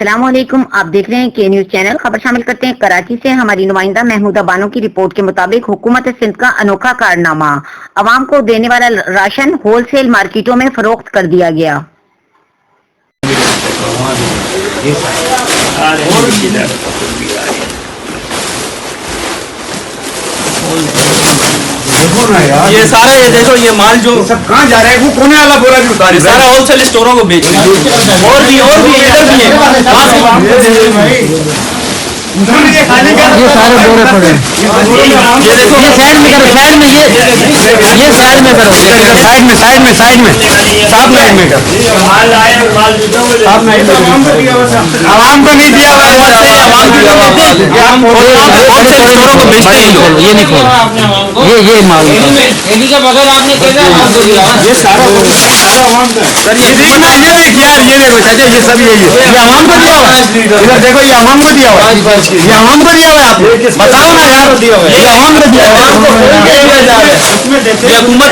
अस्सलाम वालेकुम। आप देख रहे हैं के न्यूज चैनल। खबर शामिल करते हैं कराची से। हमारी नुमाइंदा महमूदा बानो की रिपोर्ट के मुताबिक हुकूमत सिंध का अनोखा कारनामा, अवाम को देने वाला राशन होलसेल मार्केटों में फरोख्त कर दिया गया। देखो ना यार, ये सारा ये देखो ये माल जो सब कहाँ जा रहा है? वो कोने वाला बोरा भी उतार सारा होलसेल स्टोरों को बेच रहे हैं। और भी इधर भी है। ये सारे बोरे पड़े हैं। ये देखो ये साइड में करो, साइड में ये साइड में करो, साइड में साइड में साफ लाइन में कर। माल आए माल साफ लाइन में आवाम को नहीं दिया हुआ, होलसेल स्टोरों को बेचते हैं लोग। ये नहीं खोल, ये माल इन्हीं के बगैर आपने कैसे आवाम को दिया? ये सारा आवाम का सर। ये देख ना, ये देख यार, ये देखो चाचा, ये सब ये आवाम को दिया हुआ है। इधर देखो, ये आवाम को दिया हुआ है, ये आवाम को दिया हुआ है। आप बताओ ना यार, ये आवाम को दिया हुआ है। ये हुकूमत